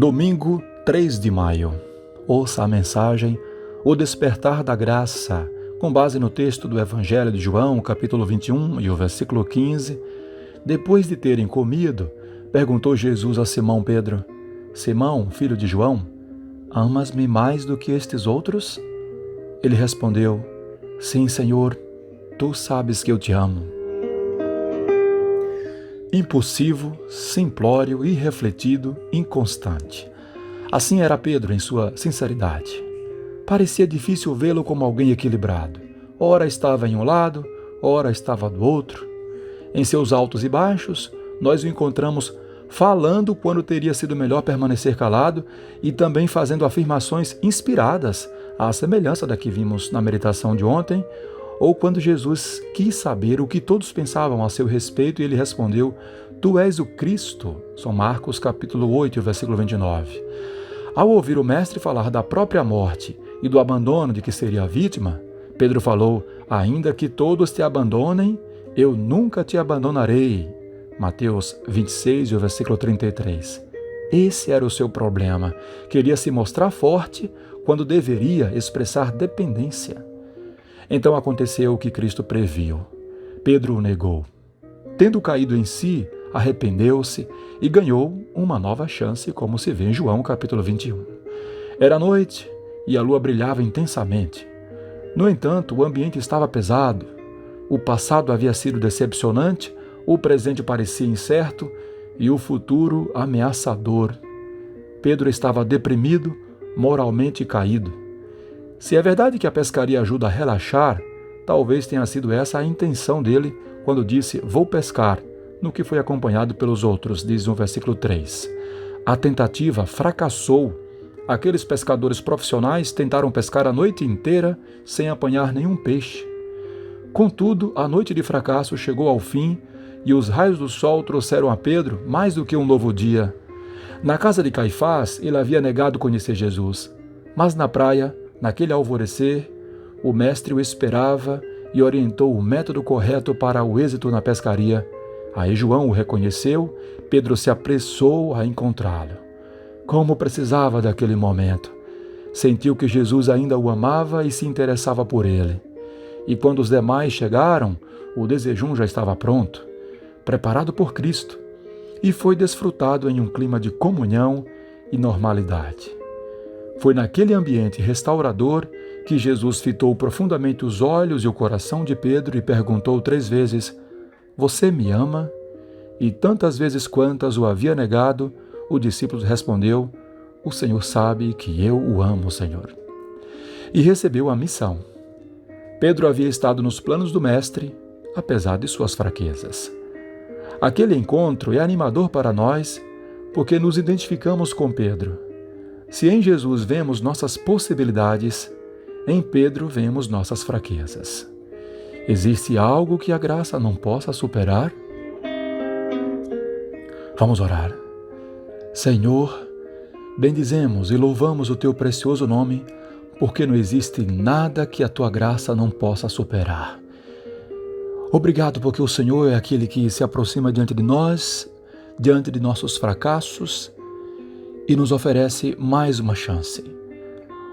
Domingo 3 de maio. Ouça a mensagem O Despertar da Graça, com base no texto do Evangelho de João, capítulo 21 e o versículo 15. Depois de terem comido, perguntou Jesus a Simão Pedro: Simão, filho de João, amas-me mais do que estes outros? Ele respondeu: Sim, Senhor, tu sabes que eu te amo. Impulsivo, simplório, irrefletido, inconstante. Assim era Pedro em sua sinceridade. Parecia difícil vê-lo como alguém equilibrado. Ora estava em um lado, ora estava do outro. Em seus altos e baixos, nós o encontramos falando quando teria sido melhor permanecer calado e também fazendo afirmações inspiradas, à semelhança da que vimos na meditação de ontem, ou quando Jesus quis saber o que todos pensavam a seu respeito e ele respondeu: Tu és o Cristo. São Marcos capítulo 8, versículo 29. Ao ouvir o mestre falar da própria morte e do abandono de que seria a vítima, Pedro falou: Ainda que todos te abandonem, eu nunca te abandonarei. Mateus 26, versículo 33. Esse era o seu problema. Queria se mostrar forte quando deveria expressar dependência. Então aconteceu o que Cristo previu. Pedro o negou. Tendo caído em si, arrependeu-se e ganhou uma nova chance, como se vê em João capítulo 21. Era noite e a lua brilhava intensamente. No entanto, o ambiente estava pesado. O passado havia sido decepcionante, o presente parecia incerto e o futuro ameaçador. Pedro estava deprimido, moralmente caído. Se é verdade que a pescaria ajuda a relaxar, talvez tenha sido essa a intenção dele quando disse: Vou pescar, no que foi acompanhado pelos outros, diz no versículo 3. A tentativa fracassou. Aqueles pescadores profissionais tentaram pescar a noite inteira sem apanhar nenhum peixe. Contudo, a noite de fracasso chegou ao fim e os raios do sol trouxeram a Pedro mais do que um novo dia. Na casa de Caifás, ele havia negado conhecer Jesus, mas na praia, naquele alvorecer, o mestre o esperava e orientou o método correto para o êxito na pescaria. Aí João o reconheceu, Pedro se apressou a encontrá-lo. Como precisava daquele momento! Sentiu que Jesus ainda o amava e se interessava por ele. E quando os demais chegaram, o desejum já estava pronto, preparado por Cristo, e foi desfrutado em um clima de comunhão e normalidade. Foi naquele ambiente restaurador que Jesus fitou profundamente os olhos e o coração de Pedro e perguntou 3 vezes: Você me ama? E tantas vezes quantas o havia negado, o discípulo respondeu: O Senhor sabe que eu o amo, Senhor. E recebeu a missão. Pedro havia estado nos planos do Mestre, apesar de suas fraquezas. Aquele encontro é animador para nós, porque nos identificamos com Pedro. Se em Jesus vemos nossas possibilidades, em Pedro vemos nossas fraquezas. Existe algo que a graça não possa superar? Vamos orar. Senhor, bendizemos e louvamos o Teu precioso nome, porque não existe nada que a Tua graça não possa superar. Obrigado porque o Senhor é aquele que se aproxima diante de nós, diante de nossos fracassos, e nos oferece mais uma chance.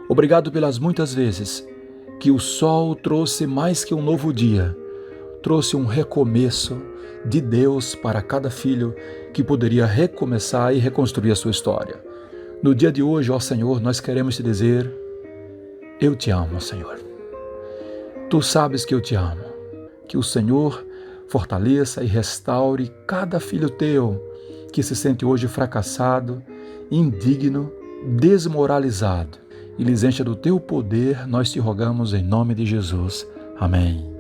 Obrigado pelas muitas vezes que o sol trouxe mais que um novo dia, trouxe um recomeço de Deus para cada filho que poderia recomeçar e reconstruir a sua história. No dia de hoje, ó Senhor, nós queremos te dizer: eu te amo, Senhor. Tu sabes que eu te amo. Que o Senhor fortaleça e restaure cada filho teu que se sente hoje fracassado, indigno, desmoralizado, e lhes encha do teu poder, nós te rogamos em nome de Jesus. Amém.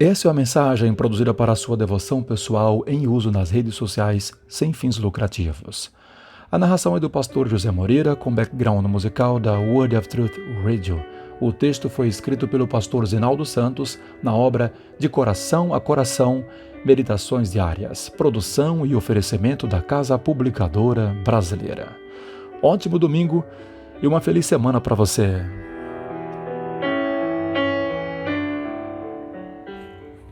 Essa é a mensagem produzida para a sua devoção pessoal em uso nas redes sociais sem fins lucrativos. A narração é do pastor José Moreira, com background musical da Word of Truth Radio. O texto foi escrito pelo pastor Zenaldo Santos na obra De Coração a Coração, Meditações Diárias, produção e oferecimento da Casa Publicadora Brasileira. Ótimo domingo e uma feliz semana para você.